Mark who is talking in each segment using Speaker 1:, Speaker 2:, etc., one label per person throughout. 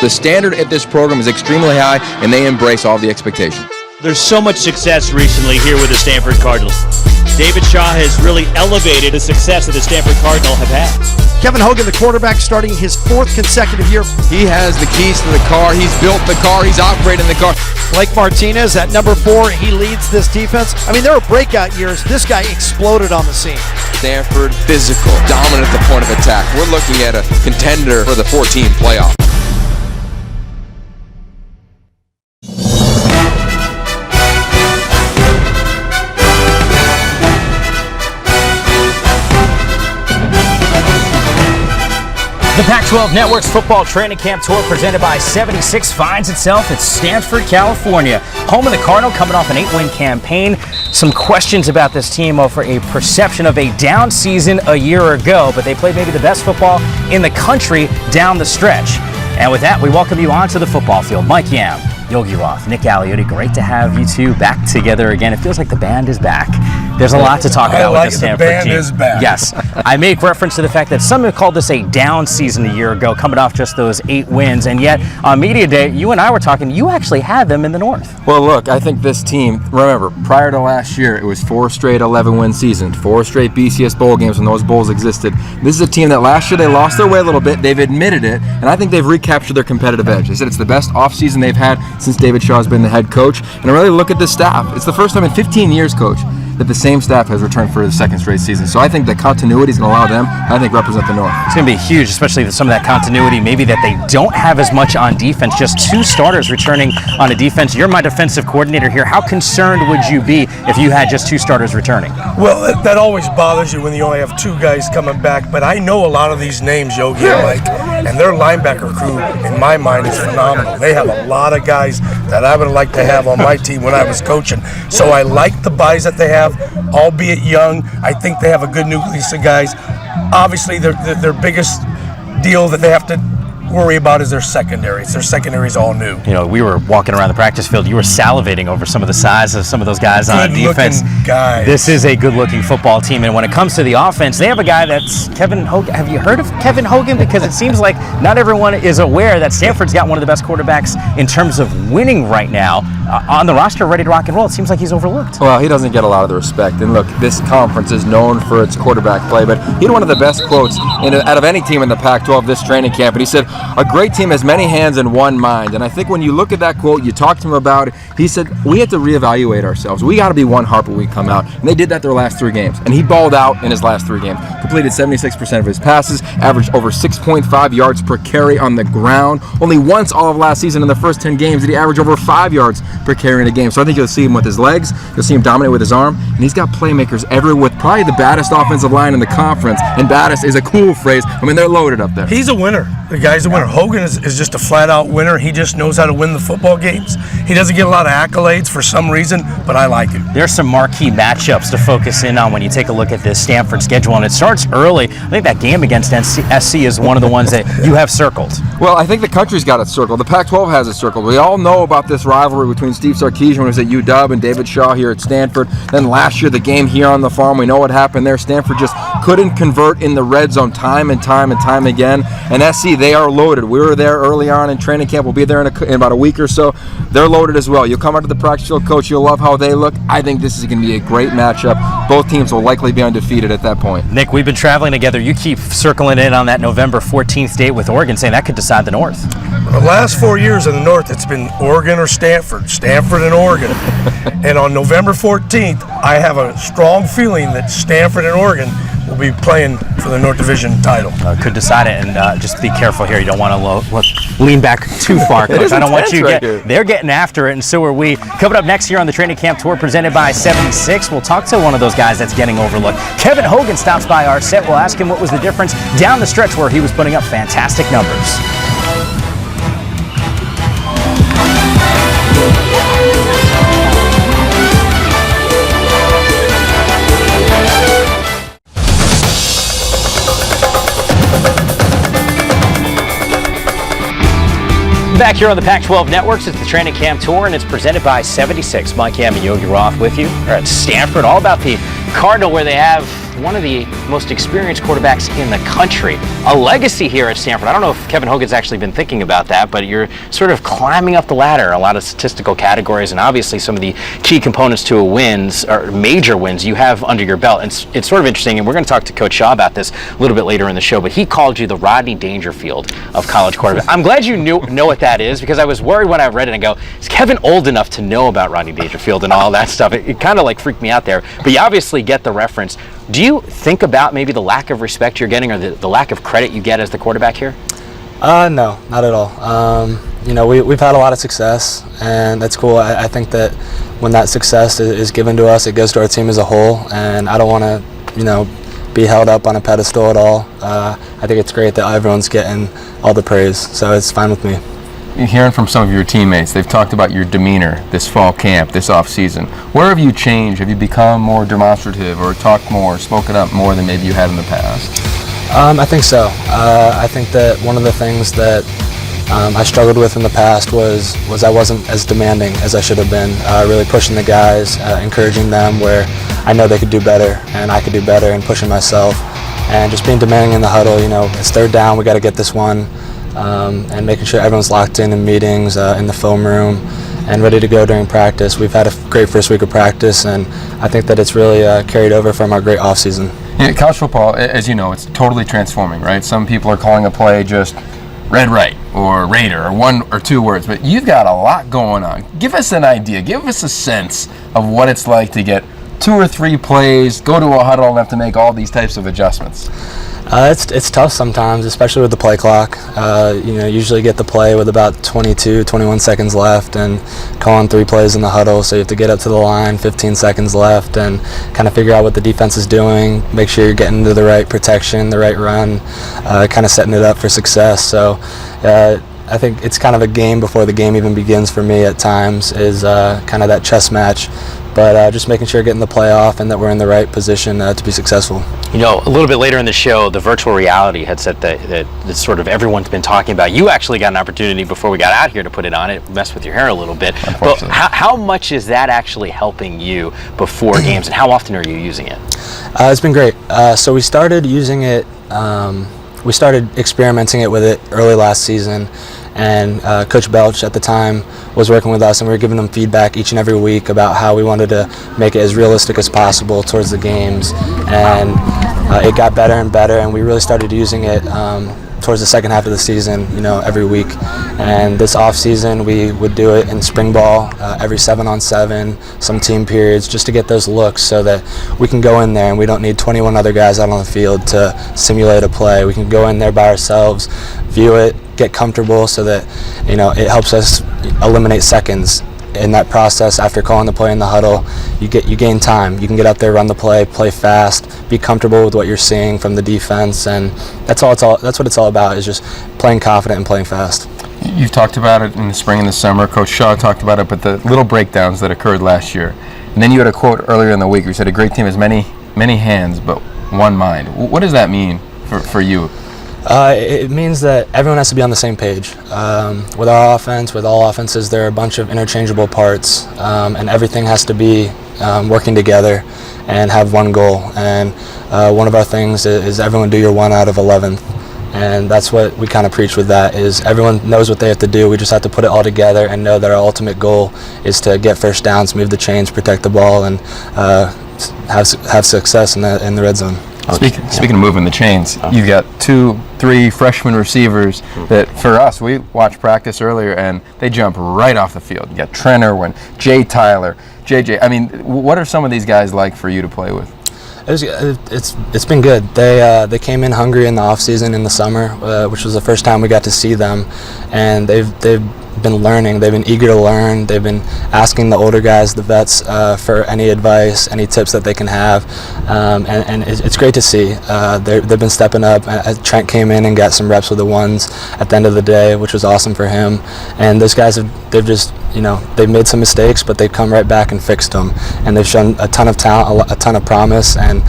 Speaker 1: The standard at this program is extremely high, and they embrace all the expectations.
Speaker 2: There's so much success recently here with the Stanford Cardinals. David Shaw has really elevated the success that the Stanford Cardinals have had.
Speaker 3: Kevin Hogan, the quarterback, starting his 4th consecutive year.
Speaker 1: He has the keys to the car. He's built the car. He's operating the car.
Speaker 3: Blake Martinez at number 4. He leads this defense. I mean, there were breakout years. This guy exploded on the scene.
Speaker 1: Stanford, physical, dominant at the point of attack. We're looking at a contender for the 14 playoff.
Speaker 4: The Pac-12 Network's football training camp tour presented by 76 finds itself at Stanford, California. Home of the Cardinal, coming off an 8-win campaign. Some questions about this team over a perception of a down season a year ago, but they played maybe the best football in the country down the stretch. And with that, we welcome you onto the football field. Mike Yam, Yogi Roth, Nick Aliotti, great to have you two back together again. It feels like the band is back. There's a lot to talk about with the Stanford team.
Speaker 5: The band is back.
Speaker 4: Yes. I make reference to the fact that some have called this a down season a year ago, coming off just those 8 wins. And yet, on Media Day, you and I were talking, you actually had them in the North.
Speaker 1: Well, look, I think this team, remember, prior to last year, it was 4 straight 11-win seasons, 4 straight BCS bowl games when those bowls existed. This is a team that last year they lost their way a little bit. They've admitted it, and I think they've recaptured their competitive edge. They said it's the best offseason they've had since David Shaw has been the head coach. And I really look at the staff. It's the first time in 15 years, Coach, that the same staff has returned for the 2nd straight season. So I think the continuity is going to allow them, I think, represent the North.
Speaker 4: It's going to be huge, especially some of that continuity, maybe that they don't have as much on defense. Just 2 starters returning on a defense. You're my defensive coordinator here. How concerned would you be if you had just 2 starters returning?
Speaker 5: Well, that always bothers you when you only have 2 guys coming back. But I know a lot of these names, Yogi and Mike, and their linebacker crew, in my mind, is phenomenal. They have a lot of guys that I would like to have on my team when I was coaching. So I like the buys that they have, albeit young. I think they have a good nucleus of guys. Obviously, their biggest deal that they have to worry about is their secondaries. Their secondaries all new.
Speaker 4: You know, we were walking around the practice field. You were salivating over some of the size of some of those guys on defense.
Speaker 5: Guys.
Speaker 4: This is a good-looking football team, and when it comes to the offense, they have a guy that's Kevin Hogan. Have you heard of Kevin Hogan? Because it seems like not everyone is aware that Stanford's got one of the best quarterbacks in terms of winning right now on the roster, ready to rock and roll. It seems like he's overlooked.
Speaker 1: Well, he doesn't get a lot of the respect. And look, this conference is known for its quarterback play, but he had one of the best quotes out of any team in the Pac-12 this training camp. And he said, "A great team has many hands and one mind." And I think when you look at that quote, you talk to him about it, he said, we have to reevaluate ourselves. We got to be one Harper when we come out. And they did that their last 3 games. And he balled out in his last 3 games. Completed 76% of his passes, averaged over 6.5 yards per carry on the ground. Only once all of last season in the first 10 games did he average over 5 yards per carry in a game. So I think you'll see him with his legs. You'll see him dominate with his arm. And he's got playmakers everywhere with probably the baddest offensive line in the conference. And baddest is a cool phrase. I mean, they're loaded up there.
Speaker 5: He's a winner. The guy's a winner. Hogan is just a flat-out winner. He just knows how to win the football games. He doesn't get a lot of accolades for some reason, but I like him.
Speaker 4: There's some marquee matchups to focus in on when you take a look at this Stanford schedule, and it starts early. I think that game against SC is one of the ones that you have circled.
Speaker 1: Well, I think the country's got it circled. The Pac-12 has it circled. We all know about this rivalry between Steve Sarkisian when he was at UW and David Shaw here at Stanford. Then last year, the game here on the farm, we know what happened there. Stanford just couldn't convert in the red zone time and time again. And SC, they are loaded. We were there early on in training camp. We'll be there in about a week or so. They're loaded as well. You'll come out to the practice field, Coach. You'll love how they look. I think this is going to be a great matchup. Both teams will likely be undefeated at that point.
Speaker 4: Nick, we've been traveling together. You keep circling in on that November 14th date with Oregon, saying that could decide the North.
Speaker 5: The last 4 years in the North, it's been Oregon or Stanford and Oregon. And on November 14th, I have a strong feeling that Stanford and Oregon will be playing for the North Division title.
Speaker 4: Could decide it, and just be careful here. You don't want to lean back too far, Coach. I don't want you to get. They're getting after it, and so are we. Coming up next year on the training camp tour presented by 76, we'll talk to one of those guys that's getting overlooked. Kevin Hogan stops by our set. We'll ask him what was the difference down the stretch where he was putting up fantastic numbers. Back here on the Pac-12 Networks, it's the training camp tour, and it's presented by 76. Mike Yam and Yogi Roth with you. We're at Stanford, all about the Cardinal, where they have one of the most experienced quarterbacks in the country. A legacy here at Stanford. I don't know if Kevin Hogan's actually been thinking about that, but you're sort of climbing up the ladder, a lot of statistical categories, and obviously some of the key components to a wins, or major wins, you have under your belt. And it's sort of interesting, and we're going to talk to Coach Shaw about this a little bit later in the show, but he called you the Rodney Dangerfield of college quarterback. I'm glad you know what that is, because I was worried when I read it and go, is Kevin old enough to know about Rodney Dangerfield and all that stuff? It kind of like freaked me out there, but you obviously get the reference. Do you think about maybe the lack of respect you're getting, or the lack of credit you get as the quarterback here?
Speaker 6: No, not at all. We've had a lot of success, and that's cool. I think that when that success is given to us, it goes to our team as a whole, and I don't want to, be held up on a pedestal at all. I think it's great that everyone's getting all the praise, so it's fine with me.
Speaker 1: You're hearing from some of your teammates, they've talked about your demeanor this fall camp, this off season. Where have you changed? Have you become more demonstrative, or talked more, spoken up more than maybe you had in the past?
Speaker 6: I think so. I think that one of the things that I struggled with in the past was I wasn't as demanding as I should have been, really pushing the guys, encouraging them where I know they could do better and I could do better, and pushing myself, and just being demanding in the huddle. It's third down, we got to get this one, and making sure everyone's locked in meetings, in the film room, and ready to go during practice. We've had a great first week of practice, and I think that it's really carried over from our great off season.
Speaker 1: Yeah, college football, as you know, it's totally transforming, right? Some people are calling a play just red right or Raider, or one or two words, but you've got a lot going on. Give us an idea, give us a sense of what it's like to get 2 or 3 plays, go to a huddle, and have to make all these types of adjustments.
Speaker 6: It's tough sometimes, especially with the play clock. Usually get the play with about 22, 21 seconds left, and calling 3 plays in the huddle, so you have to get up to the line, 15 seconds left, and kind of figure out what the defense is doing, make sure you're getting to the right protection, the right run, kind of setting it up for success. So I think it's kind of a game before the game even begins for me at times, is kind of that chess match. But just making sure getting the play off, and that we're in the right position to be successful. A little bit later in the show, the virtual reality headset that sort of everyone's been talking about. You actually got an opportunity before we got out here to put it on. It messed with your hair a little bit. But how much is that actually helping you before games, and how often are you using it? It's been great. So we started using it, we started experimenting with it early last season. And Coach Belch at the time was working with us, and we were giving them feedback each and every week about how we wanted to make it as realistic as possible towards the games. And it got better and better, and we really started using it towards the second half of the season, every week. And this off season, we would do it in spring ball, every 7-on-7, some team periods, just to get those looks, so that we can go in there and we don't need 21 other guys out on the field to simulate a play. We can go in there by ourselves, view it, get comfortable, so that it helps us eliminate seconds in that process. After calling the play in the huddle, you gain time. You can get out there, run the play fast, be comfortable with what you're seeing from the defense, and that's what it's all about, is just playing confident and playing fast.
Speaker 1: You've talked about it in the spring and the summer. Coach Shaw talked about it, but the little breakdowns that occurred last year. And then you had a quote earlier in the week where you said, a great team has many hands but one mind. What does that mean for you?
Speaker 6: It means that everyone has to be on the same page. With our offense, with all offenses, there are a bunch of interchangeable parts, and everything has to be working together and have one goal. And one of our things is everyone do your 1 out of 11th. And that's what we kind of preach with that, is everyone knows what they have to do. We just have to put it all together and know that our ultimate goal is to get first downs, move the chains, protect the ball, and have success in the red zone.
Speaker 1: Speaking of moving the chains, you've got 2-3 freshman receivers that, for us, we watched practice earlier, and they jump right off the field. You got Trent Irwin, Jay Tyler, JJ. I mean, what are some of these guys like for you to play with?
Speaker 6: It's been good. They came in hungry in the off season in the summer, which was the first time we got to see them, and they've been learning. They've been eager to learn. They've been asking the older guys, the vets, for any advice, any tips that they can have, and it's great to see. They've been stepping up. Trent came in and got some reps with the ones at the end of the day, which was awesome for him. And those guys they've made some mistakes, but they've come right back and fixed them. And they've shown a ton of talent, a ton of promise, and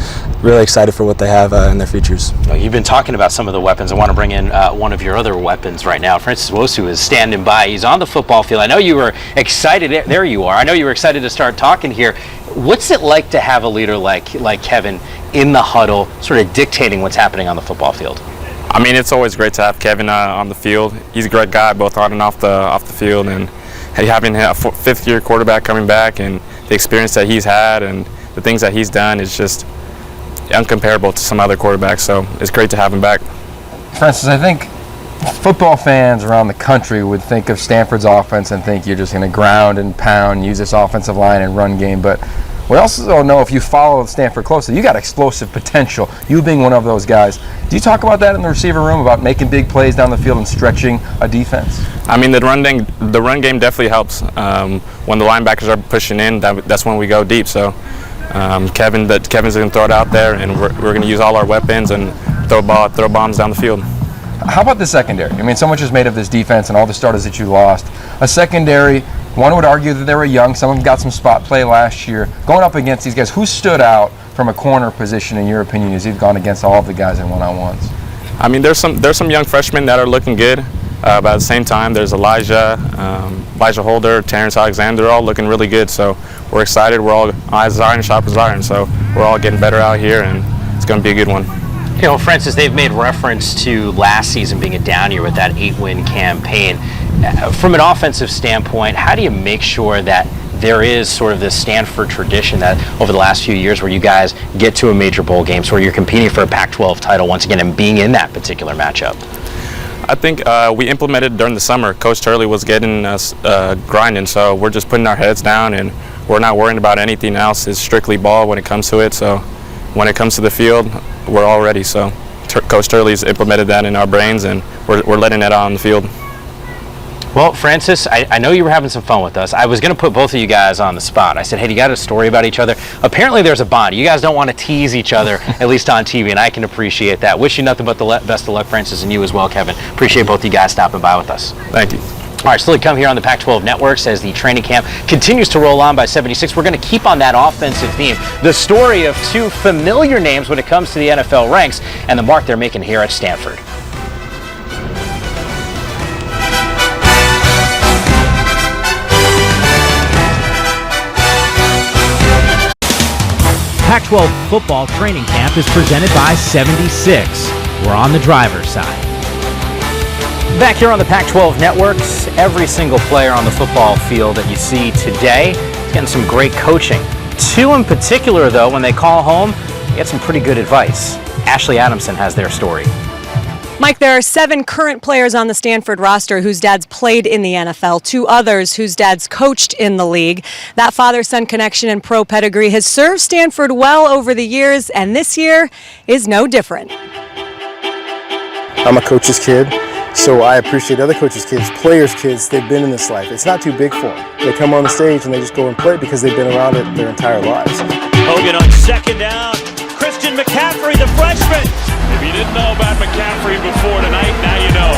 Speaker 6: really excited for what they have in their futures.
Speaker 4: You've been talking about some of the weapons. I want to bring in one of your other weapons right now. Francis Wosu is standing by. He's on the football field. I know you were excited. There you are. I know you were excited to start talking here. What's it like to have a leader like Kevin in the huddle, sort of dictating what's happening on the football field?
Speaker 7: I mean, it's always great to have Kevin on the field. He's a great guy, both on and off the field, and having a fifth-year quarterback coming back and the experience that he's had and the things that he's done is just uncomparable to some other quarterbacks. So it's great to have him back.
Speaker 1: Francis, I think football fans around the country would think of Stanford's offense and think you're just going to ground and pound, use this offensive line and run game. But we also know, if you follow Stanford closely, you got explosive potential, you being one of those guys. Do you talk about that in the receiver room, about making big plays down the field and stretching a defense?
Speaker 7: I mean, the run game definitely helps. When the linebackers are pushing in, that's when we go deep. So Kevin's going to throw it out there, and we're going to use all our weapons and throw bombs down the field.
Speaker 1: How about the secondary? I mean, so much is made of this defense and all the starters that you lost. A secondary, one would argue that they were young. Some of them got some spot play last year. Going up against these guys, who stood out from a corner position, in your opinion, as you've gone against all of the guys in one-on-ones?
Speaker 7: I mean, there's some young freshmen that are looking good, but at the same time, there's Elijah Holder, Terrence Alexander, all looking really good. So we're excited. We're all eyes as iron, sharp as iron. So we're all getting better out here, and it's going to be a good one.
Speaker 4: You know, Francis, they've made reference to last season being a down year with that 8-win campaign. From an offensive standpoint, how do you make sure that there is sort of this Stanford tradition that over the last few years where you guys get to a major bowl game, so where you're competing for a Pac-12 title once again and being in that particular matchup?
Speaker 7: I think we implemented during the summer. Coach Turley was getting us grinding, so we're just putting our heads down and we're not worrying about anything else. It's strictly ball when it comes to it. So when it comes to the field, we're all ready. So Coach Turley's implemented that in our brains, and we're letting it out on the field.
Speaker 4: Well, Francis, I know you were having some fun with us. I was going to put both of you guys on the spot. I said, hey, you got a story about each other? Apparently there's a bond. You guys don't want to tease each other, at least on TV, and I can appreciate that. Wish you nothing but the best of luck, Francis, and you as well, Kevin. Appreciate both of you guys stopping by with us.
Speaker 7: Thank you.
Speaker 4: All right, still to come here on the Pac-12 Networks as the training camp continues to roll on by 76. We're going to keep on that offensive theme. The story of two familiar names when it comes to the NFL ranks and the mark they're making here at Stanford.
Speaker 8: Pac-12 football training camp is presented by 76. We're on the driver's side.
Speaker 4: Back here on the Pac-12 Networks, every single player on the football field that you see today is getting some great coaching. Two in particular, though, when they call home, get some pretty good advice. Ashley Adamson has their story.
Speaker 9: Mike, there are 7 current players on the Stanford roster whose dads played in the NFL, 2 others whose dads coached in the league. That father-son connection and pro pedigree has served Stanford well over the years, and this year is no different.
Speaker 10: I'm a coach's kid, so I appreciate other coaches' kids, players' kids. They've been in this life. It's not too big for them. They come on the stage and they just go and play because they've been around it their entire lives.
Speaker 2: Hogan on second down. Christian McCaffrey, the freshman. If you didn't know about McCaffrey before tonight, now you know.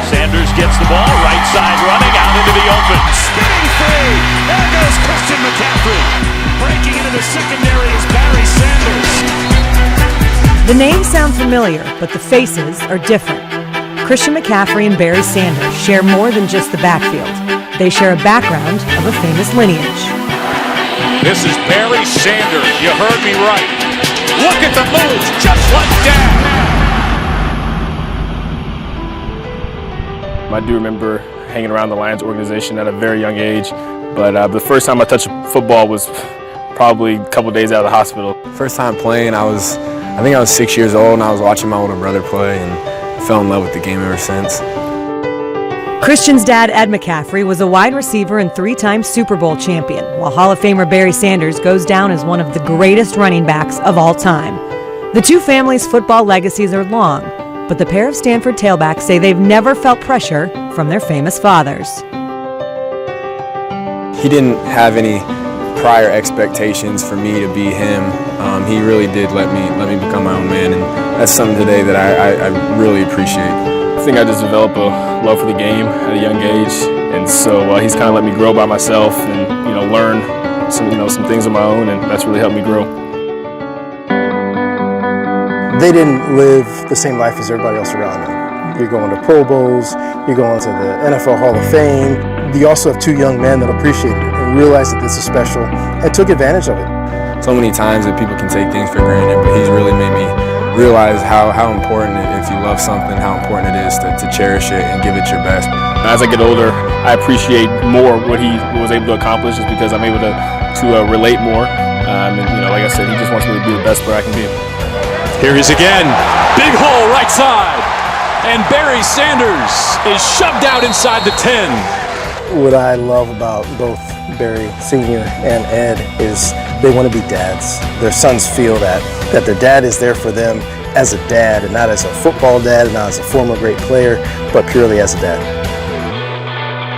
Speaker 2: Sanders gets the ball, right side running, out into the open. Spinning free. There goes Christian McCaffrey. Breaking into the secondary is Barry Sanders.
Speaker 9: The names sound familiar, but the faces are different. Christian McCaffrey and Barry Sanders share more than just the backfield. They share a background of a famous lineage.
Speaker 2: This is Barry Sanders. You heard me right. Look at the moves, just like that.
Speaker 11: I do remember hanging around the Lions organization at a very young age, but the first time I touched football was probably a couple days out of the hospital.
Speaker 12: First time playing, I think I was 6 years old, and I was watching my older brother play and fell in love with the game ever since.
Speaker 9: Christian's dad, Ed McCaffrey, was a wide receiver and 3-time Super Bowl champion, while Hall of Famer Barry Sanders goes down as one of the greatest running backs of all time. The two families' football legacies are long, but the pair of Stanford tailbacks say they've never felt pressure from their famous fathers.
Speaker 12: He didn't have any prior expectations for me to be him. He really did let me become my own man, and that's something today that I really appreciate.
Speaker 11: I think I just developed a love for the game at a young age, and so he's kind of let me grow by myself and learn some things on my own, and that's really helped me grow.
Speaker 10: They didn't live the same life as everybody else around them. You're going to Pro Bowls, you're going to the NFL Hall of Fame. You also have 2 young men that appreciate it and realize that this is special and took advantage of it.
Speaker 12: so many times that people can take things for granted, but he's really made me realize how important if you love something, how important it is to cherish it and give it your best.
Speaker 11: As I get older, I appreciate more what he was able to accomplish just because I'm able to relate more. And like I said, he just wants me to be the best player I can be.
Speaker 2: Here he is again. Big hole right side. And Barry Sanders is shoved out inside the 10.
Speaker 10: What I love about both Barry Sr. and Ed is they want to be dads. Their sons feel that their dad is there for them as a dad, and not as a football dad, and not as a former great player, but purely as a dad.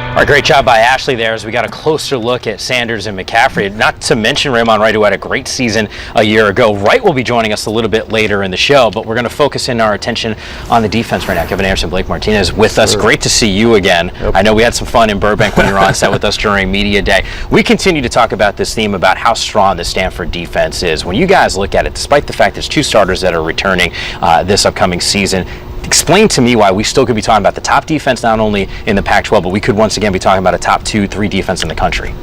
Speaker 4: All right, great job by Ashley there as we got a closer look at Sanders and McCaffrey. Not to mention Raymond Wright, who had a great season a year ago. Wright will be joining us a little bit later in the show, but we're going to focus in our attention on the defense right now. Kevin Anderson, Blake Martinez with us. Great to see you again. Yep. I know we had some fun in Burbank when you were on set with us during Media Day. We continue to talk about this theme about how strong the Stanford defense is. When you guys look at it, despite the fact there's 2 starters that are returning this upcoming season, explain to me why we still could be talking about the top defense not only in the Pac-12, but we could once again be talking about a top 2-3 defense in the country.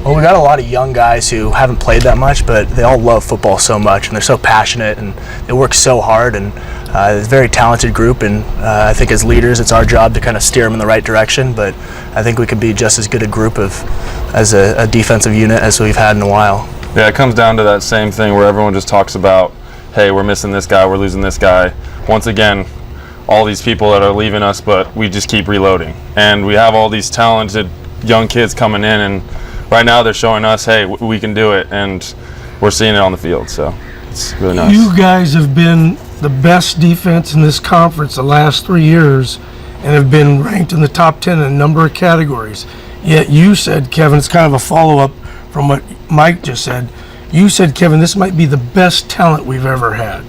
Speaker 6: Well, we got a lot of young guys who haven't played that much, but they all love football so much, and they're so passionate, and they work so hard, and it's a very talented group, and I think as leaders, it's our job to kind of steer them in the right direction, but I think we could be just as good a group as a defensive unit as we've had in a while.
Speaker 13: Yeah, it comes down to that same thing where everyone just talks about, hey, we're missing this guy, we're losing this guy. Once again, all these people that are leaving us, but we just keep reloading. And we have all these talented young kids coming in, and right now they're showing us, hey, we can do it, and we're seeing it on the field, so it's really nice.
Speaker 5: You guys have been the best defense in this conference the last 3 years and have been ranked in the top 10 in a number of categories. Yet you said, Kevin, it's kind of a follow-up from what Mike just said. You said, Kevin, this might be the best talent we've ever had.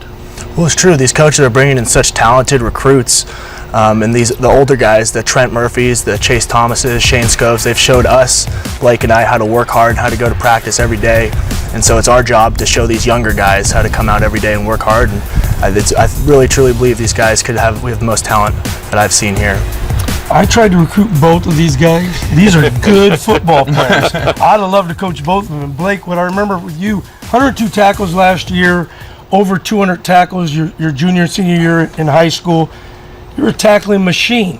Speaker 6: Well, it's true. These coaches are bringing in such talented recruits, and the older guys, the Trent Murphys, the Chase Thomases, Shane Scoves, they've showed us, Blake and I, how to work hard, how to go to practice every day, and so it's our job to show these younger guys how to come out every day and work hard. And I really truly believe these guys we have the most talent that I've seen here.
Speaker 5: I tried to recruit both of these guys. These are good football players. I'd have loved to coach both of them. And Blake, what I remember with you, 102 tackles last year, over 200 tackles your junior and senior year in high school. You're a tackling machine.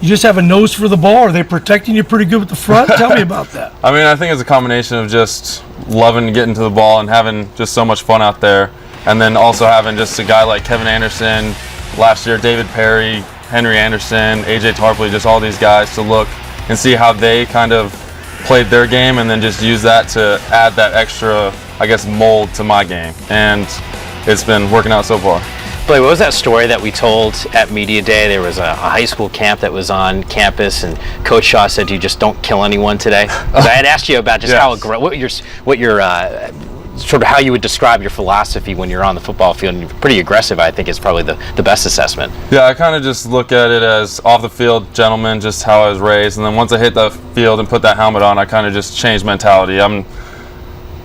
Speaker 5: You just have a nose for the ball. Are they protecting you pretty good with the front? Tell me about that.
Speaker 13: I mean, I think it's a combination of just loving getting to the ball and having just so much fun out there, and then also having just a guy like Kevin Anderson, last year David Perry, Henry Anderson, AJ Tarpley, just all these guys to look and see how they kind of played their game, and then just use that to add that extra, I guess, mold to my game. And it's been working out so far.
Speaker 4: Blake, what was that story that we told at Media Day? There was a high school camp that was on campus, and Coach Shaw said, "You just don't kill anyone today." I had asked you about just what your sort of how you would describe your philosophy when you're on the football field. And you're pretty aggressive, I think, is probably the best assessment.
Speaker 13: Yeah, I kind of just look at it as off the field gentleman, just how I was raised, and then once I hit the field and put that helmet on, I kind of just changed mentality.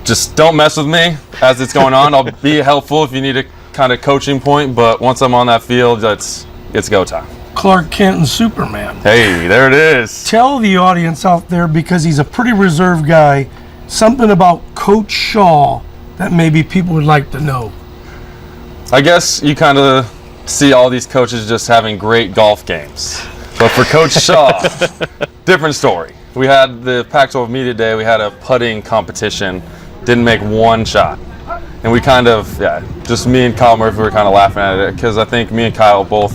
Speaker 13: Just don't mess with me as it's going on. I'll be helpful if you need a kind of coaching point, but once I'm on that field, it's go time.
Speaker 5: Clark Kent and Superman.
Speaker 13: Hey, there it is.
Speaker 5: Tell the audience out there, because he's a pretty reserved guy, something about Coach Shaw that maybe people would like to know.
Speaker 13: I guess you kind of see all these coaches just having great golf games. But for Coach Shaw, different story. We had the Pac-12 Media Day, we had a putting competition, didn't make one shot. And we kind of, just me and Kyle Murphy were kind of laughing at it, because I think me and Kyle both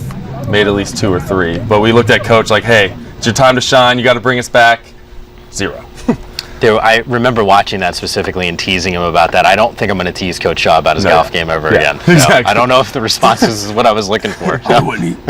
Speaker 13: made at least 2 or 3. But we looked at Coach like, hey, it's your time to shine, you got to bring us back. 0.
Speaker 4: I remember watching that specifically and teasing him about that. I don't think I'm going to tease Coach Shaw about his golf game ever again.
Speaker 13: Exactly.
Speaker 4: I don't know if the responses is what I was looking for.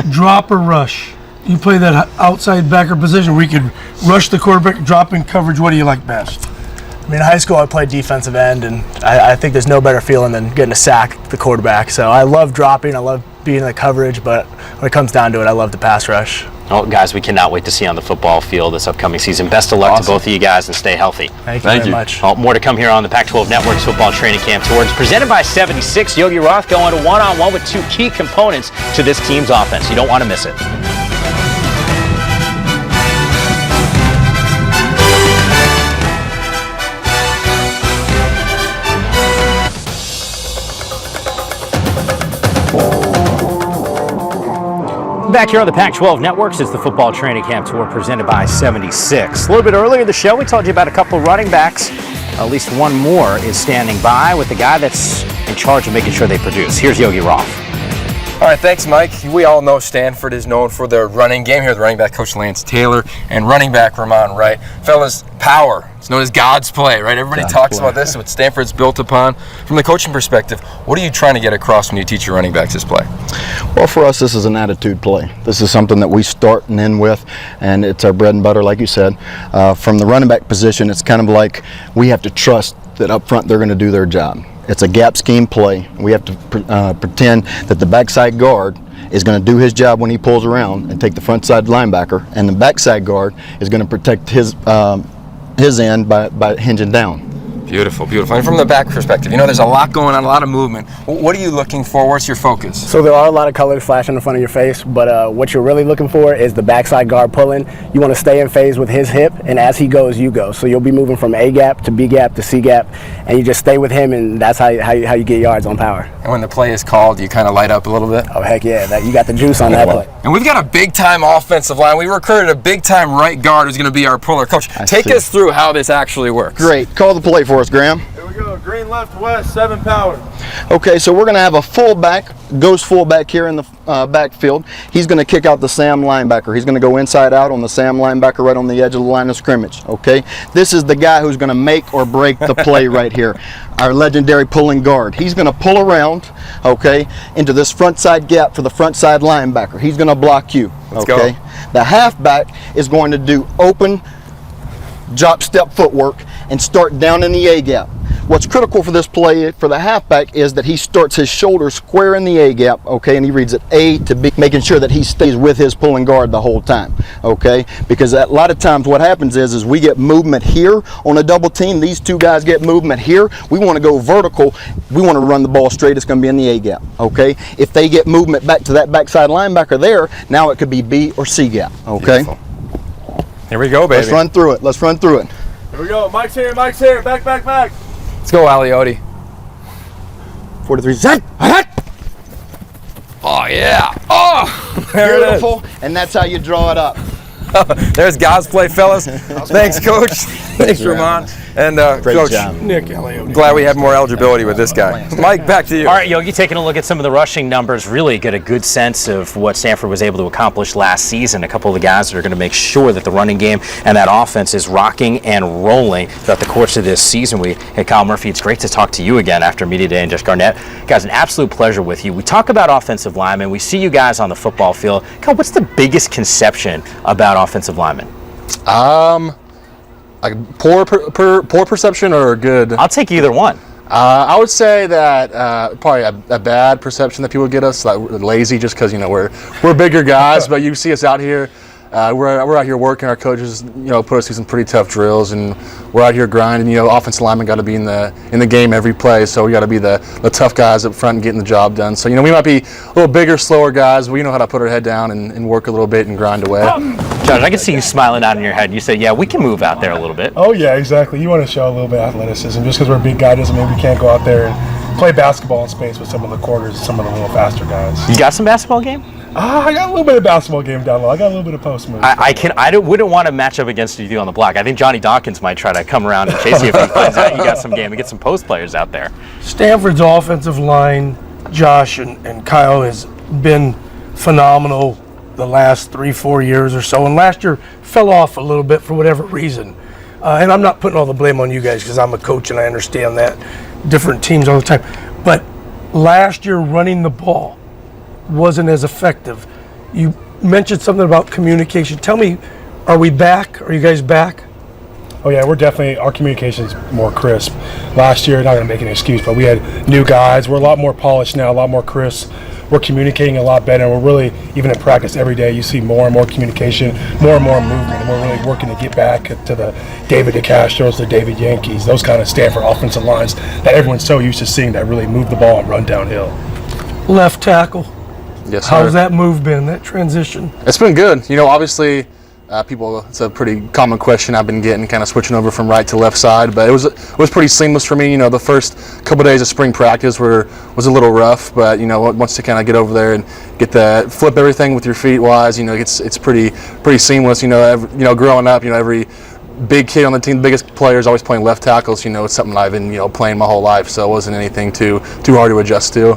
Speaker 5: Drop or rush? You play that outside backer position where you could rush the quarterback, drop in coverage. What do you like best?
Speaker 6: I mean, in high school I played defensive end, and I think there's no better feeling than getting to sack the quarterback. So I love dropping, I love being in the coverage, but when it comes down to it, I love the pass rush.
Speaker 4: Oh, guys, we cannot wait to see you on the football field this upcoming season. Best of luck to both of you guys, and stay healthy.
Speaker 6: Thank you very much.
Speaker 4: Well, more to come here on the Pac-12 Network's Football Training Camp Tour. It's presented by 76. Yogi Roth going one-on-one with 2 key components to this team's offense. You don't want to miss it. Back here on the Pac-12 Networks, it's the Football Training Camp Tour presented by 76. A little bit earlier in the show, we told you about a couple of running backs. At least one more is standing by with the guy that's in charge of making sure they produce. Here's Yogi Roth.
Speaker 1: All right, thanks, Mike. We all know Stanford is known for their running game. Here, the running back coach Lance Taylor and running back Ramon Wright. Fellas, power. It's known as God's play, right? Everybody talks about this, what Stanford's built upon. From the coaching perspective, what are you trying to get across when you teach your running backs this play?
Speaker 14: Well, for us, this is an attitude play. This is something that we start and end with, and it's our bread and butter, like you said. From the running back position, it's kind of like we have to trust that up front they're going to do their job. It's a gap scheme play. We have to pretend that the backside guard is going to do his job when he pulls around and take the front side linebacker, and the backside guard is going to protect his end by hinging down.
Speaker 1: Beautiful, beautiful. And from the back perspective, you know, there's a lot going on, a lot of movement. What are you looking for? What's your focus?
Speaker 15: So there are a lot of colors flashing in front of your face, but what you're really looking for is the backside guard pulling. You want to stay in phase with his hip, and as he goes, you go. So you'll be moving from A gap to B gap to C gap, and you just stay with him, and that's how you get yards on power.
Speaker 1: And when the play is called, you kind of light up a little bit?
Speaker 15: Oh, heck yeah. You got the juice on that play.
Speaker 1: And we've got a big-time offensive line. We recruited a big-time right guard who's going to be our puller. Coach, take us through how this actually works.
Speaker 14: Great. Call the play for us, Graham.
Speaker 5: Here we go. Green left, west, 7 power.
Speaker 14: Okay, so we're going to have a fullback, ghost fullback here in the backfield. He's going to kick out the Sam linebacker. He's going to go inside out on the Sam linebacker right on the edge of the line of scrimmage, okay? This is the guy who's going to make or break the play right here, our legendary pulling guard. He's going to pull around, okay, into this front side gap for the front side linebacker. He's going to block you, okay? The halfback is going to do open drop step footwork and start down in the A gap. What's critical for this play for the halfback is that he starts his shoulder square in the A gap, okay, and he reads it A to B, making sure that he stays with his pulling guard the whole time, okay? Because a lot of times what happens is we get movement here on a double team. These two guys get movement here. We want to go vertical. We want to run the ball straight. It's going to be in the A gap, okay? If they get movement back to that backside linebacker there, now it could be B or C gap, okay?
Speaker 1: Beautiful. Here we go, baby.
Speaker 14: Let's run through it. Let's run through it.
Speaker 5: Here we go. Mike's here. Mike's here. Back, back, back.
Speaker 1: Let's go, Aliotti.
Speaker 14: 43 set.
Speaker 1: Oh, yeah. Oh, there
Speaker 14: Beautiful. And that's how you draw it up.
Speaker 1: There's God's play, fellas. Thanks, Coach. Thanks, Ramon. And Coach,
Speaker 5: Nick Elliott.
Speaker 1: glad we have more eligibility with this guy. Mike, back to you.
Speaker 4: All right, Yogi, taking a look at some of the rushing numbers, really get a good sense of what Stanford was able to accomplish last season. A couple of the guys that are going to make sure that the running game and that offense is rocking and rolling throughout the course of this season. Kyle Murphy, it's great to talk to you again after Media Day, and Josh Garnett. Guys, an absolute pleasure with you. We talk about offensive linemen. We see you guys on the football field. Kyle, what's the biggest conception about offensive linemen?
Speaker 6: Like poor perception or good?
Speaker 4: I'll take either one.
Speaker 6: I would say that probably a bad perception that people get us, like we're lazy, just because we're bigger guys. But you see us out here, we're out here working. Our coaches put us through some pretty tough drills, and we're out here grinding. Offensive linemen got to be in the game every play, so we got to be the tough guys up front and getting the job done. So we might be a little bigger, slower guys, but we know how to put our head down and work a little bit and grind away.
Speaker 4: Josh, I can see you smiling out in your head. You say, yeah, we can move out there a little bit.
Speaker 5: Oh, yeah, exactly. You want to show a little bit of athleticism. Just because we're a big guy doesn't mean we can't go out there and play basketball in space with some of the quarters, some of the little faster guys.
Speaker 4: You got some basketball game?
Speaker 5: I got a little bit of basketball game down low. I got a little bit of post moves.
Speaker 4: I wouldn't want to match up against you on the block. I think Johnny Dawkins might try to come around and chase you if he finds out you got some game and get some post players out there.
Speaker 5: Stanford's offensive line, Josh and Kyle, has been phenomenal the last 3-4 years or so, and last year fell off a little bit for whatever reason. And I'm not putting all the blame on you guys because I'm a coach and I understand that. Different teams all the time. But last year running the ball wasn't as effective. You mentioned something about communication. Tell me, are we back? Are you guys back? Oh yeah, our communication is more crisp. Last year, not going to make an excuse, but we had new guys. We're a lot more polished now, a lot more crisp. We're communicating a lot better. And we're really, even in practice every day, you see more and more communication, more and more movement. And we're really working to get back to the David DeCastros, the David Yankees, those kind of Stanford offensive lines that everyone's so used to seeing that really move the ball and run downhill. Left tackle.
Speaker 6: Yes, sir.
Speaker 5: How's that move been, that transition?
Speaker 6: It's been good. Obviously, It's a pretty common question I've been getting, kind of switching over from right to left side, but it was pretty seamless for me. The first couple days of spring practice was a little rough, but once you kind of get over there and get the flip everything with your feet wise, it's pretty seamless. Growing up, every big kid on the team, the biggest player is always playing left tackles. It's something I've been playing my whole life, so it wasn't anything too hard to adjust to.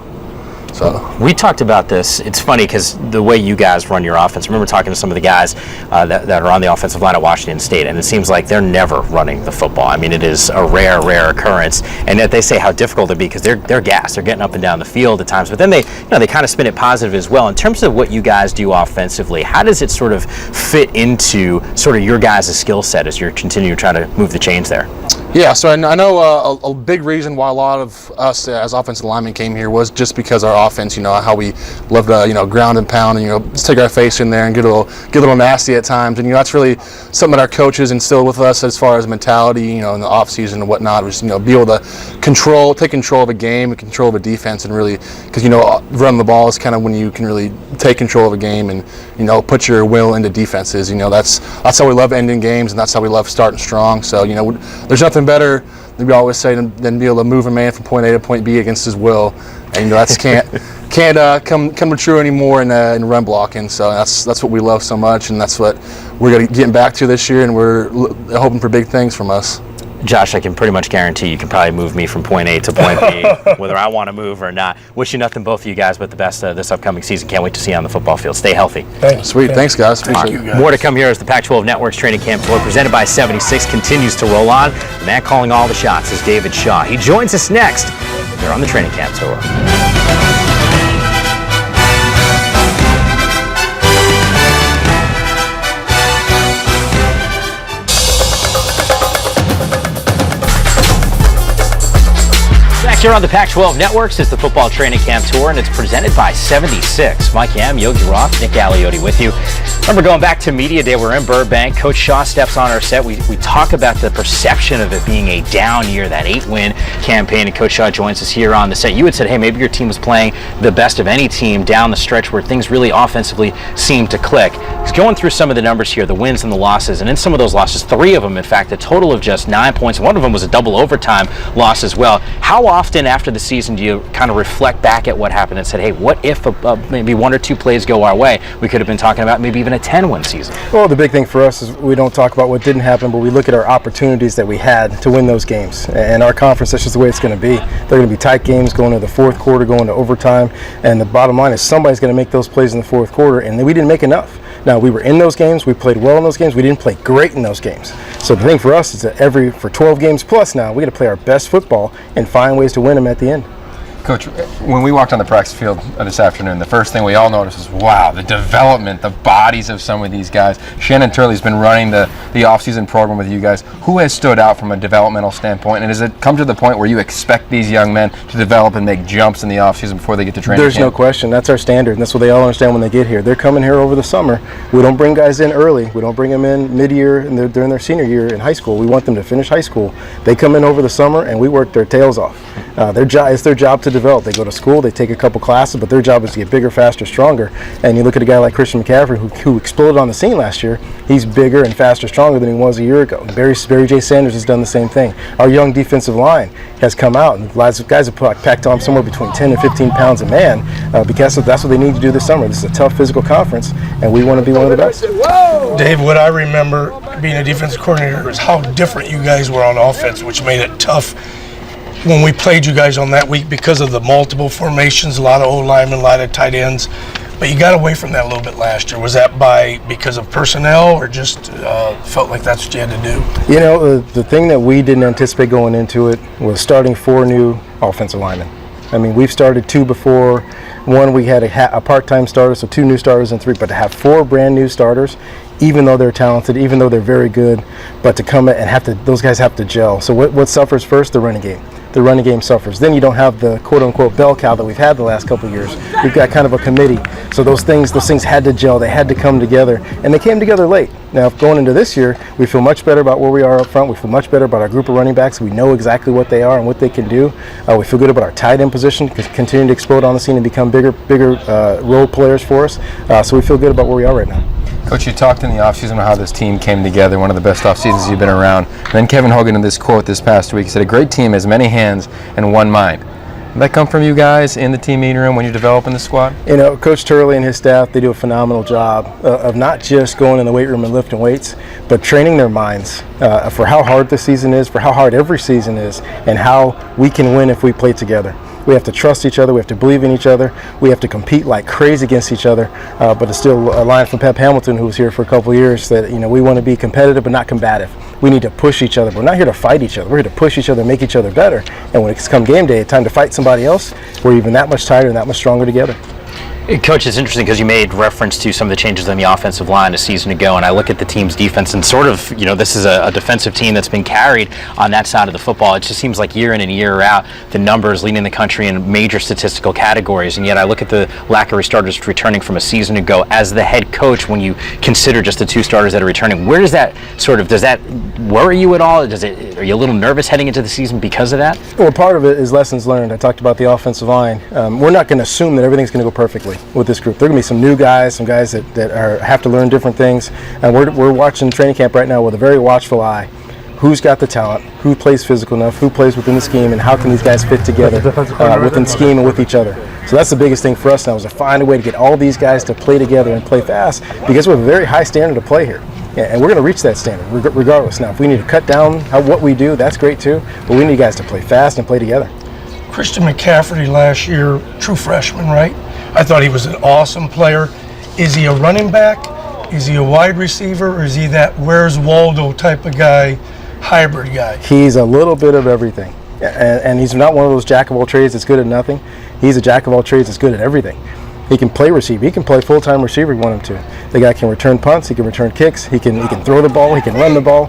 Speaker 6: So
Speaker 4: we talked about this. It's funny because the way you guys run your offense. I remember talking to some of the guys that are on the offensive line at Washington State, and it seems like they're never running the football. I mean, it is a rare occurrence, and yet they say how difficult it'd be because they're gassed. They're getting up and down the field at times, but then they kind of spin it positive as well. In terms of what you guys do offensively, how does it sort of fit into sort of your guys' skill set as you're continuing to try to move the chains there?
Speaker 6: Yeah, so I know a big reason why a lot of us as offensive linemen came here was just because our offense, how we love to, ground and pound and, just take our face in there and get a little nasty at times. And, that's really something that our coaches instilled with us as far as mentality, in the off season and whatnot, was, be able to take control of a game and control of a defense and really, because, running the ball is kind of when you can really take control of a game and, put your will into defenses. That's how we love ending games and that's how we love starting strong. So, there's nothing better, we always say, than be able to move a man from point A to point B against his will, and that's can't come to true anymore in run blocking. So that's what we love so much, and that's what we're getting back to this year, and we're hoping for big things from us.
Speaker 4: Josh, I can pretty much guarantee you can probably move me from point A to point B, whether I want to move or not. Wish you nothing, both of you guys, but the best this upcoming season. Can't wait to see you on the football field. Stay healthy.
Speaker 6: Sweet. Thanks, guys. Appreciate you guys.
Speaker 4: More to come here as the Pac-12 Network's training camp tour presented by 76 continues to roll on. The man calling all the shots is David Shaw. He joins us next. They're on the training camp tour. Here on the Pac-12 Networks is the football training camp tour, and it's presented by 76. Mike Yam, Yogi Roth, Nick Aliotti with you. Remember, going back to Media Day, we're in Burbank. Coach Shaw steps on our set. We talk about the perception of it being a down year, that 8-win campaign, and Coach Shaw joins us here on the set. You had said, hey, maybe your team was playing the best of any team down the stretch where things really offensively seemed to click. He's going through some of the numbers here, the wins and the losses, and in some of those losses, 3 of them, in fact, a total of just 9 points. One of them was a double overtime loss as well. How often after the season do you kind of reflect back at what happened and said, hey, what if maybe 1 or 2 plays go our way? We could have been talking about maybe even a 10-win season.
Speaker 10: Well, the big thing for us is we don't talk about what didn't happen, but we look at our opportunities that we had to win those games. And our conference, that's just the way it's going to be. They're going to be tight games going to the fourth quarter, going to overtime. And the bottom line is somebody's going to make those plays in the fourth quarter, and we didn't make enough. Now, we were in those games, we played well in those games, we didn't play great in those games. So the thing for us is that for 12 games plus now, we got to play our best football and find ways to win them at the end.
Speaker 1: Coach, when we walked on the practice field this afternoon, the first thing we all noticed was, wow, the development, the bodies of some of these guys. Shannon Turley's been running the off-season program with you guys. Who has stood out from a developmental standpoint, and has it come to the point where you expect these young men to develop and make jumps in the off-season before they get to training
Speaker 10: There's
Speaker 1: camp?
Speaker 10: no question. That's our standard, and that's what they all understand when they get here. They're coming here over the summer. We don't bring guys in early. We don't bring them in mid-year and they're during their senior year in high school. We want them to finish high school. They come in over the summer, and we work their tails off. It's their job to develop. They go to school, they take a couple classes, but their job is to get bigger, faster, stronger. And you look at a guy like Christian McCaffrey, who exploded on the scene last year. He's bigger and faster, stronger than he was a year ago. Barry J. Sanders has done the same thing. Our young defensive line has come out, and guys have packed on somewhere between 10 and 15 pounds a man because that's what they need to do this summer. This is a tough physical conference, and we want to be one of the best.
Speaker 5: Dave, what I remember being a defensive coordinator is how different you guys were on offense, which made it tough when we played you guys on that week because of the multiple formations, a lot of O-linemen, a lot of tight ends. But you got away from that a little bit last year. Was that because of personnel, or just felt like that's what you had to do?
Speaker 10: You know, the thing that we didn't anticipate going into it was starting 4 new offensive linemen. I mean, we've started 2 before. 1, we had a part-time starter, so 2 new starters and 3. But to have 4 brand new starters, even though they're talented, even though they're very good, but to come in and those guys have to gel. So what suffers first? The running game. The running game suffers. Then you don't have the quote-unquote bell cow that we've had the last couple of years. We've got kind of a committee. So those things had to gel. They had to come together, and they came together late. Now, going into this year, we feel much better about where we are up front. We feel much better about our group of running backs. We know exactly what they are and what they can do. We feel good about our tight end position, continuing to explode on the scene and become bigger role players for us. So we feel good about where we are right now.
Speaker 1: Coach, you talked in the offseason about how this team came together, one of the best offseasons you've been around. And then Kevin Hogan in this quote this past week said, "A great team has many hands and one mind." Did that come from you guys in the team meeting room when you're developing the squad?
Speaker 10: You know, Coach Turley and his staff, they do a phenomenal job of not just going in the weight room and lifting weights, but training their minds for how hard the season is, for how hard every season is, and how we can win if we play together. We have to trust each other. We have to believe in each other. We have to compete like crazy against each other. But it's still a line from Pep Hamilton, who was here for a couple of years, that we want to be competitive but not combative. We need to push each other. We're not here to fight each other. We're here to push each other, make each other better. And when it's come game day, time to fight somebody else, we're even that much tighter and that much stronger together.
Speaker 4: Coach, it's interesting because you made reference to some of the changes in the offensive line a season ago, and I look at the team's defense and sort of, this is a defensive team that's been carried on that side of the football. It just seems like year in and year out, the numbers leading the country in major statistical categories, and yet I look at the lack of starters returning from a season ago. As the head coach, when you consider just the 2 starters that are returning, where does that does that worry you at all? Are you a little nervous heading into the season because of that?
Speaker 10: Well, part of it is lessons learned. I talked about the offensive line. We're not going to assume that everything's going to go perfectly with this group. There are going to be some new guys, some guys that have to learn different things. And we're watching training camp right now with a very watchful eye. Who's got the talent? Who plays physical enough? Who plays within the scheme? And how can these guys fit together within scheme and with each other? So that's the biggest thing for us now, is to find a way to get all these guys to play together and play fast, because we have a very high standard to play here. And we're going to reach that standard regardless. Now, if we need to cut down what we do, that's great too. But we need guys to play fast and play together.
Speaker 5: Christian McCaffrey last year, true freshman, right? I thought he was an awesome player. Is he a running back? Is he a wide receiver? Or is he that Where's Waldo type of guy, hybrid guy?
Speaker 10: He's a little bit of everything. And he's not one of those jack of all trades that's good at nothing. He's a jack of all trades that's good at everything. He can play receiver. He can play full-time receiver if you want him to. The guy can return punts. He can return kicks. He can throw the ball. He can run the ball.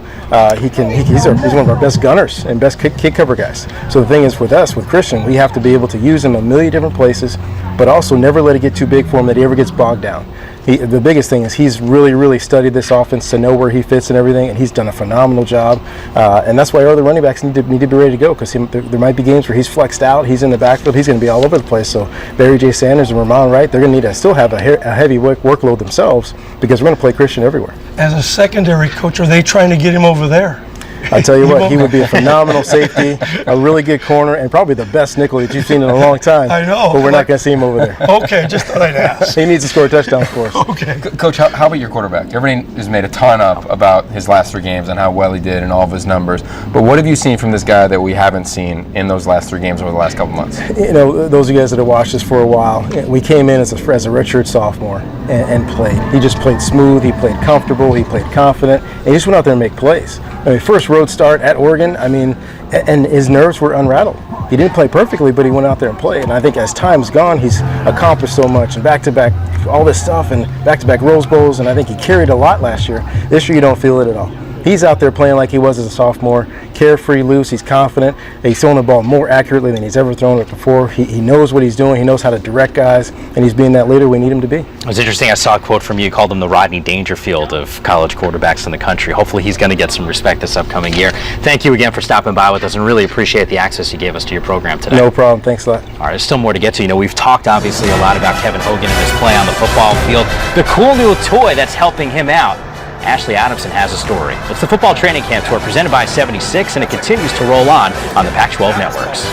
Speaker 10: He's one of our best gunners and best kick cover guys. So the thing is, with us, with Christian, we have to be able to use him a million different places, but also never let it get too big for him that he ever gets bogged down. The biggest thing is he's really, really studied this offense to know where he fits and everything, and he's done a phenomenal job. And that's why our other running backs need to be ready to go, because there might be games where he's flexed out, he's in the backfield, he's going to be all over the place. So Barry J. Sanders and Ramon Wright, they're going to need to still have a heavy workload themselves, because we're going to play Christian everywhere.
Speaker 5: As a secondary coach, are they trying to get him over there?
Speaker 10: I tell you what, he would be a phenomenal safety, a really good corner, and probably the best nickel that you've seen in a long time.
Speaker 5: I know.
Speaker 10: But we're not going to see him over there.
Speaker 5: Okay, just thought I'd ask.
Speaker 10: He needs to score touchdowns for us.
Speaker 5: Okay.
Speaker 1: Coach, how about your quarterback? Everybody has made a ton up about his last 3 games and how well he did and all of his numbers. But what have you seen from this guy that we haven't seen in those last 3 games over the last couple months?
Speaker 10: Those of you guys that have watched us for a while, we came in as a redshirt sophomore and played. He just played smooth. He played comfortable. He played confident. And he just went out there and made plays. First road start at Oregon, and his nerves were unrattled. He didn't play perfectly, but he went out there and played. And I think as time's gone, he's accomplished so much, and back-to-back all this stuff, and back-to-back Rose Bowls, and I think he carried a lot last year. This year you don't feel it at all. He's out there playing like he was as a sophomore, carefree, loose, he's confident. He's throwing the ball more accurately than he's ever thrown it before. He knows what he's doing, he knows how to direct guys, and he's being that leader we need him to be.
Speaker 4: It was interesting, I saw a quote from you, called him the Rodney Dangerfield of college quarterbacks in the country. Hopefully he's going to get some respect this upcoming year. Thank you again for stopping by with us, and really appreciate the access you gave us to your program today.
Speaker 10: No problem, thanks a lot.
Speaker 4: All right, there's still more to get to. We've talked obviously a lot about Kevin Hogan and his play on the football field. The cool new toy that's helping him out. Ashley Adamson has a story. It's the Football Training Camp Tour presented by 76, and it continues to roll on the Pac-12 networks.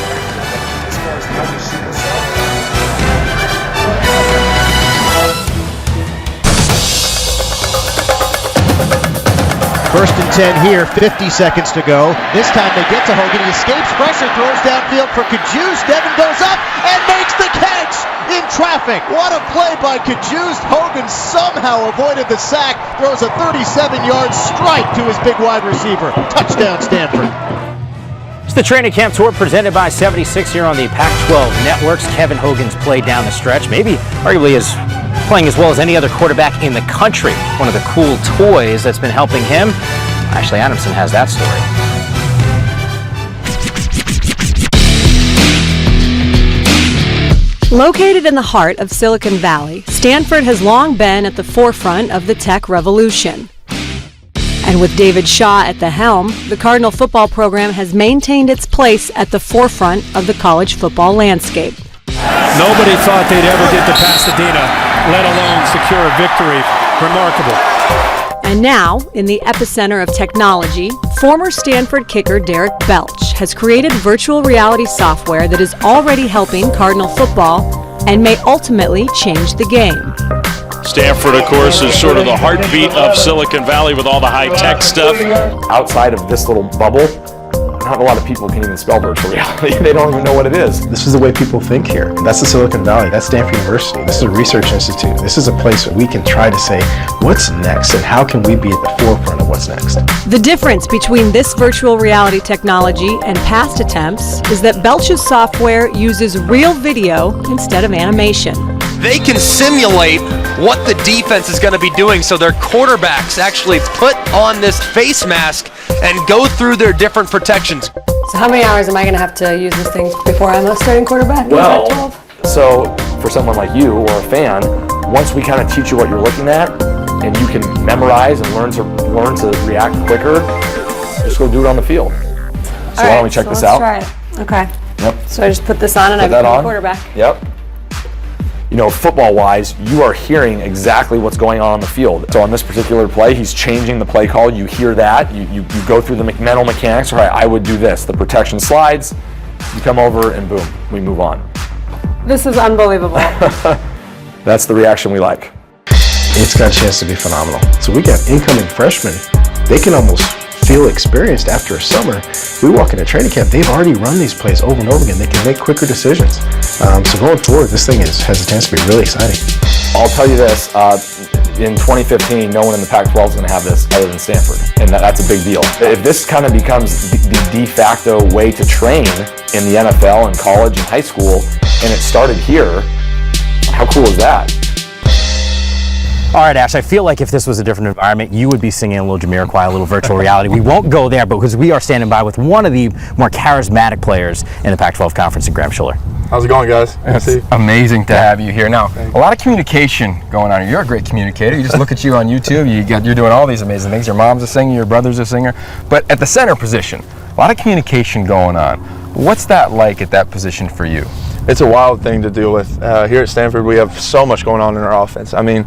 Speaker 3: First and 10 here, 50 seconds to go. This time they get to Hogan. He escapes pressure, throws downfield for Kajus. Devin goes up and makes the catch in traffic. What a play by Kajus. Hogan somehow avoided the sack, throws a 37-yard strike to his big wide receiver. Touchdown, Stanford.
Speaker 4: It's the Training Camp Tour presented by 76 here on the Pac-12 networks. Kevin Hogan's play down the stretch, maybe arguably is playing as well as any other quarterback in the country. One of the cool toys that's been helping him. Ashley Adamson has that story.
Speaker 9: Located in the heart of Silicon Valley, Stanford has long been at the forefront of the tech revolution. And with David Shaw at the helm, the Cardinal football program has maintained its place at the forefront of the college football landscape.
Speaker 16: Nobody thought they'd ever get to Pasadena, let alone secure a victory. Remarkable.
Speaker 9: And now, in the epicenter of technology, former Stanford kicker Derek Belch has created virtual reality software that is already helping Cardinal football and may ultimately change the game.
Speaker 2: Stanford, of course, is sort of the heartbeat of Silicon Valley with all the high-tech stuff.
Speaker 16: Outside of this little bubble, not a lot of people can even spell virtual reality. They don't even know what it is.
Speaker 17: This is the way people think here. That's the Silicon Valley. That's Stanford University. This is a research institute. This is a place where we can try to say, what's next and how can we be at the forefront of what's next?
Speaker 9: The difference between this virtual reality technology and past attempts is that Belch's software uses real video instead of animation.
Speaker 18: They can simulate what the defense is going to be doing, so their quarterbacks actually put on this face mask and go through their different protections.
Speaker 19: So how many hours am I going to have to use this thing before I'm a starting quarterback?
Speaker 16: Well, so for someone like you or a fan, once we kind of teach you what you're looking at and you can memorize and learn to react quicker, just go do it on the field. So why don't we check this out?
Speaker 19: Let's try it. Okay.
Speaker 16: Yep.
Speaker 19: So I just put this on and I become a quarterback.
Speaker 16: Yep. You know, football-wise, you are hearing exactly what's going on the field. So on this particular play, he's changing the play call. You hear that. You go through the mental mechanics. All right, I would do this. The protection slides. You come over and boom, we move on.
Speaker 19: This is unbelievable.
Speaker 16: That's the reaction we like.
Speaker 17: It's got a chance to be phenomenal. So we got incoming freshmen. They can almost feel experienced after a summer. We walk into training camp, they've already run these plays over and over again. They can make quicker decisions. So going forward, this thing has a chance to be really exciting.
Speaker 16: I'll tell you this, in 2015, no one in the Pac-12 is going to have this other than Stanford, and that's a big deal. If this kind of becomes the de facto way to train in the NFL and college and high school, and it started here, how cool is that?
Speaker 4: All right, Ash, I feel like if this was a different environment, you would be singing a little Jamiroquai, a little virtual reality. We won't go there, but because we are standing by with one of the more charismatic players in the Pac-12 Conference, Graham Schuller.
Speaker 20: How's it going, guys?
Speaker 1: It's amazing to have you here. Now, a lot of communication going on. You're a great communicator. You just look at you on YouTube. You're doing all these amazing things. Your mom's a singer. Your brother's a singer. But at the center position, a lot of communication going on. What's that like at that position for you?
Speaker 20: It's a wild thing to deal with. Here at Stanford, we have so much going on in our offense. I mean,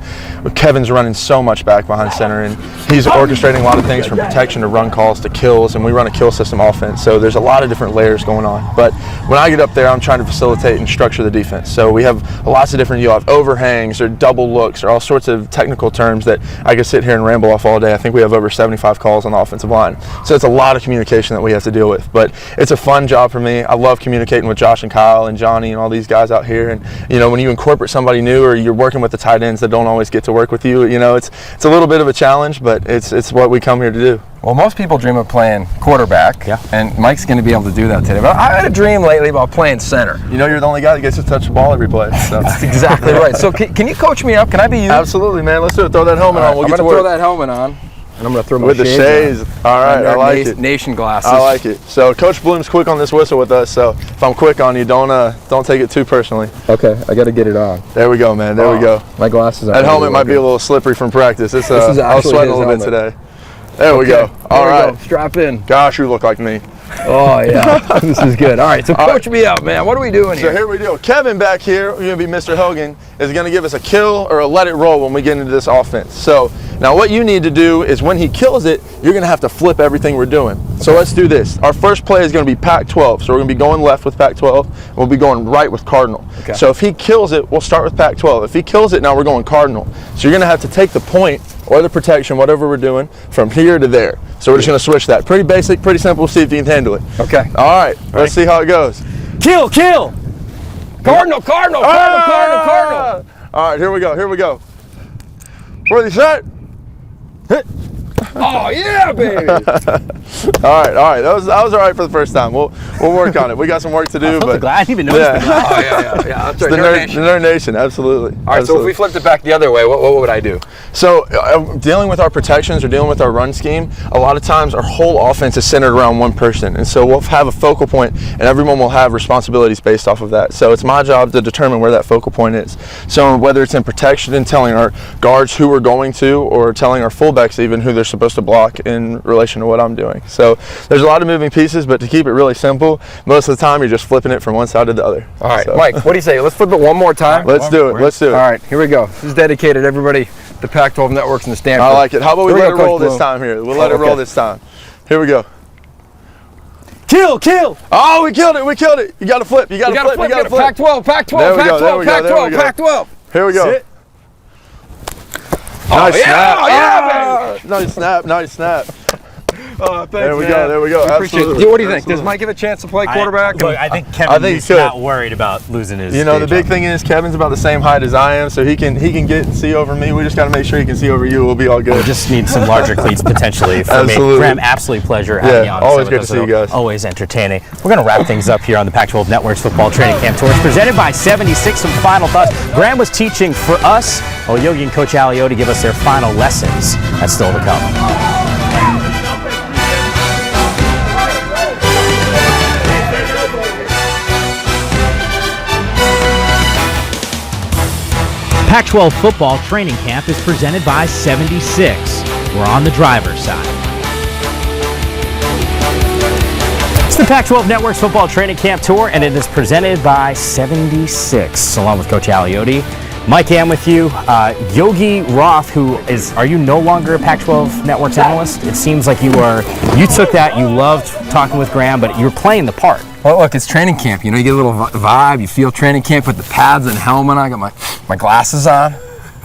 Speaker 20: Kevin's running so much back behind center, and he's orchestrating a lot of things from protection to run calls to kills, and we run a kill system offense. So there's a lot of different layers going on. But when I get up there, I'm trying to facilitate and structure the defense. So we have lots of different, you'll have overhangs or double looks or all sorts of technical terms that I could sit here and ramble off all day. I think we have over 75 calls on the offensive line. So it's a lot of communication that we have to deal with. But it's a fun job for me. I love communicating with Josh and Kyle and Johnny and all these guys out here. And you know, when you incorporate somebody new or you're working with the tight ends that don't always get to work with you, you know, it's a little bit of a challenge, but it's what we come here to do.
Speaker 1: Well, most people dream of playing quarterback, and Mike's going to be able to do that today. But I had a dream lately about playing center.
Speaker 20: You know, you're the only guy that gets to touch the ball every play. So.
Speaker 1: That's exactly right. So can you coach me up? Can I be you?
Speaker 20: Absolutely, man. Let's do it. Throw that helmet on. We'll
Speaker 1: I'm
Speaker 20: get to
Speaker 1: going to
Speaker 20: work.
Speaker 1: throw that helmet on. And I'm going to throw my
Speaker 20: with the shades. All right, I like it.
Speaker 1: Nation glasses.
Speaker 20: I like it. So Coach Bloom's quick on this whistle with us. So if I'm quick on you, don't take it too personally.
Speaker 1: Okay, I got to get it on.
Speaker 20: There we go, man. There we go.
Speaker 1: My glasses.
Speaker 20: That helmet might be a little slippery from practice. I was sweating a little bit today. There we go. All right,
Speaker 1: strap in.
Speaker 20: Gosh, you look like me.
Speaker 1: Oh yeah, this is good. All right, so coach me up, man. What are we doing here?
Speaker 20: So here we go. Kevin back here, who's gonna be Mr. Hogan, is gonna give us a kill or a let it roll when we get into this offense. So now what you need to do is when he kills it, you're gonna have to flip everything we're doing. So let's do this. Our first play is gonna be Pac-12. So we're gonna be going left with Pac-12, and we'll be going right with Cardinal.
Speaker 1: Okay.
Speaker 20: So if he kills it, we'll start with Pac-12. If he kills it, now we're going Cardinal. So you're gonna have to take the point or the protection, whatever we're doing, from here to there. So we're just gonna switch that. Pretty basic, pretty simple. See if you can handle it.
Speaker 1: Okay.
Speaker 20: All right. Let's see how it goes.
Speaker 1: Kill! Cardinal! Cardinal!
Speaker 20: All right, here we go. Ready, set. Hit.
Speaker 1: Oh yeah, baby!
Speaker 20: all right. That was all right for the first time. We'll work on it. We got some work to do. But
Speaker 4: I didn't even notice.
Speaker 20: Yeah.
Speaker 1: That's
Speaker 20: the Nerd Nation, absolutely.
Speaker 1: All right, so if we flipped it back the other way, what would I do?
Speaker 20: So dealing with our protections or dealing with our run scheme, a lot of times our whole offense is centered around one person, and so we'll have a focal point, and everyone will have responsibilities based off of that. So it's my job to determine where that focal point is. So whether it's in protection and telling our guards who we're going to, or telling our fullbacks even who they're supposed to block in relation to what I'm doing. So there's a lot of moving pieces, but to keep it really simple, most of the time you're just flipping it from one side to the other.
Speaker 1: All right, so. Mike, what do you say? Let's flip it one more time.
Speaker 20: Let's do it.
Speaker 1: All right, here we go. This is dedicated, everybody. the Pac-12 networks and the Stanford.
Speaker 20: I like it. How about we let it roll this
Speaker 1: Bloom.
Speaker 20: time here? We'll let it roll this time. Here we go.
Speaker 1: Kill!
Speaker 20: Oh, we killed it. You got to flip. You got to flip.
Speaker 1: Pac-12,
Speaker 20: There we go.
Speaker 1: Pac-12.
Speaker 20: Here we go.
Speaker 1: Sit.
Speaker 20: Nice snap.
Speaker 1: Yeah,
Speaker 20: Nice snap.
Speaker 1: Oh, thanks,
Speaker 20: There we
Speaker 1: man.
Speaker 20: go.
Speaker 1: We appreciate
Speaker 20: Absolutely.
Speaker 1: it. What do you think? Does Mike have a chance to play quarterback?
Speaker 4: Look, I think Kevin's not worried about losing his.
Speaker 20: You know, the
Speaker 4: stage
Speaker 20: big thing is Kevin's about the same height as I am, so he can get and see over me. We just got to make sure he can see over you. We'll be all good.
Speaker 4: We just need some larger cleats potentially for me.
Speaker 20: Absolutely.
Speaker 4: Graham, absolute pleasure having you on.
Speaker 20: Always good to see you guys.
Speaker 4: Always entertaining. We're going to wrap things up here on the Pac-12 Network's Football Training Camp Tour. It's presented by 76. Some final thoughts. Graham was teaching for us, while Yogi and Coach Aliotti give us their final lessons. That's still to come.
Speaker 8: Pac-12 Football Training Camp is presented by 76. We're on the driver's side.
Speaker 4: It's the Pac-12 Network's Football Training Camp Tour, and it is presented by 76, along with Coach Aliotti. Mike Am with you. Yogi Roth, are you no longer a Pac-12 Network's analyst? It seems like you took that, you loved talking with Graham, but you're playing the part.
Speaker 1: Well, look, it's training camp. You know, you get a little vibe. You feel training camp with the pads and helmet on. I got my glasses on.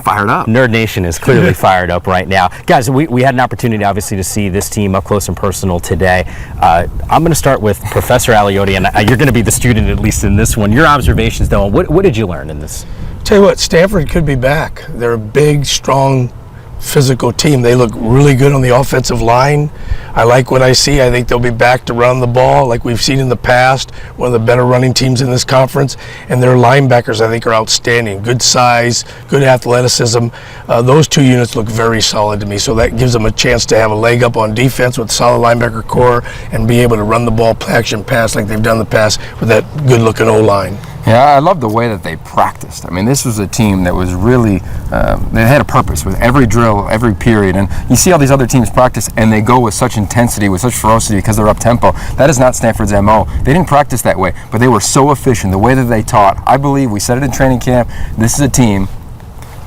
Speaker 1: Fired up.
Speaker 4: Nerd Nation is clearly fired up right now. Guys, we had an opportunity, obviously, to see this team up close and personal today. I'm going to start with Professor Aliotti, and you're going to be the student, at least in this one. Your observations, though, what did you learn in this?
Speaker 5: Tell you what, Stanford could be back. They're a big, strong, physical team. They look really good on the offensive line. I like what I see. I think they'll be back to run the ball like we've seen in the past. One of the better running teams in this conference. And their linebackers, I think, are outstanding. Good size, good athleticism. Those two units look very solid to me. So that gives them a chance to have a leg up on defense with a solid linebacker core and be able to run the ball, play action pass like they've done in the past with that good-looking O-line.
Speaker 1: Yeah, I love the way that they practiced. I mean, this was a team that was really, they had a purpose with every drill, every period. And you see all these other teams practice, and they go with such intensity, with such ferocity because they're up-tempo. That is not Stanford's MO. They didn't practice that way, but they were so efficient, the way that they taught. I believe, we said it in training camp, this is a team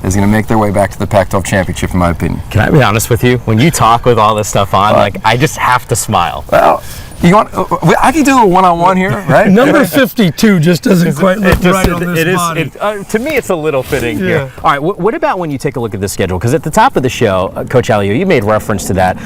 Speaker 1: that's going to make their way back to the Pac-12 championship, in my opinion.
Speaker 4: Can I be honest with you? When you talk with all this stuff on, I just have to smile.
Speaker 1: Well, I can do a one-on-one here, right?
Speaker 5: Number 52 just doesn't quite look right on this body.
Speaker 4: To me, it's a little fitting here. All right, what about when you take a look at the schedule? Because at the top of the show, Coach Aliotti, you made reference to that,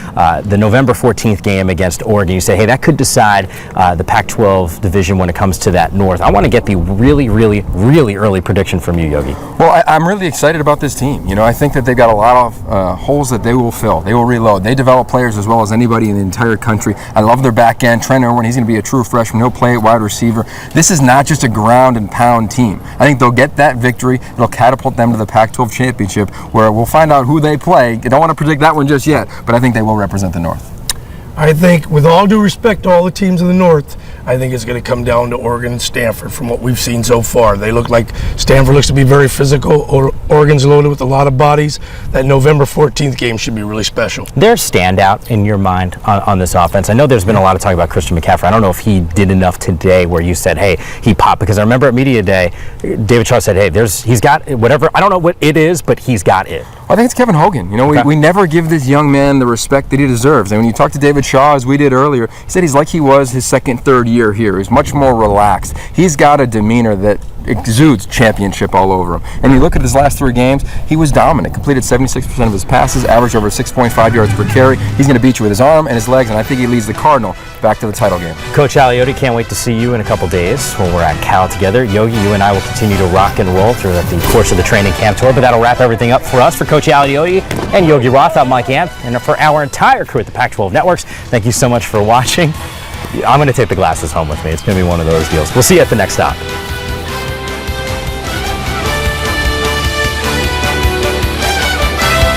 Speaker 4: the November 14th game against Oregon. You say, hey, that could decide the Pac-12 division when it comes to that North. I want to get the really, really, really early prediction from you, Yogi.
Speaker 1: Well, I'm really excited about this team. You know, I think that they've got a lot of holes that they will fill. They will reload. They develop players as well as anybody in the entire country. I love their back end. Trent Irwin, he's going to be a true freshman. He'll play at wide receiver. This is not just a ground and pound team. I think they'll get that victory. It'll catapult them to the Pac-12 championship, where we'll find out who they play. I don't want to predict that one just yet, but I think they will represent the North.
Speaker 5: I think, with all due respect to all the teams in the North, I think it's going to come down to Oregon and Stanford from what we've seen so far. They look like Stanford looks to be very physical. Oregon's loaded with a lot of bodies. That November 14th game should be really special.
Speaker 4: Their standout in your mind on this offense? I know there's been a lot of talk about Christian McCaffrey. I don't know if he did enough today where you said, hey, he popped. Because I remember at Media Day, David Shaw said, hey, he's got whatever. I don't know what it is, but he's got it.
Speaker 1: I think it's Kevin Hogan. You know, we never give this young man the respect that he deserves. And when you talk to David Shaw, as we did earlier, he said he's like he was his second, third year here. He's much more relaxed. He's got a demeanor that exudes championship all over him. And you look at his last 3 games, he was dominant. Completed 76% of his passes, averaged over 6.5 yards per carry. He's going to beat you with his arm and his legs, and I think he leads the Cardinal back to the title game.
Speaker 4: Coach Aliotti, can't wait to see you in a couple days when we're at Cal together. Yogi, you and I will continue to rock and roll throughout the course of the training camp tour, but that'll wrap everything up for us. For Coach Aliotti and Yogi Roth, I'm Mike Amp, and for our entire crew at the Pac-12 Networks, thank you so much for watching. I'm going to take the glasses home with me. It's going to be one of those deals. We'll see you at the next stop.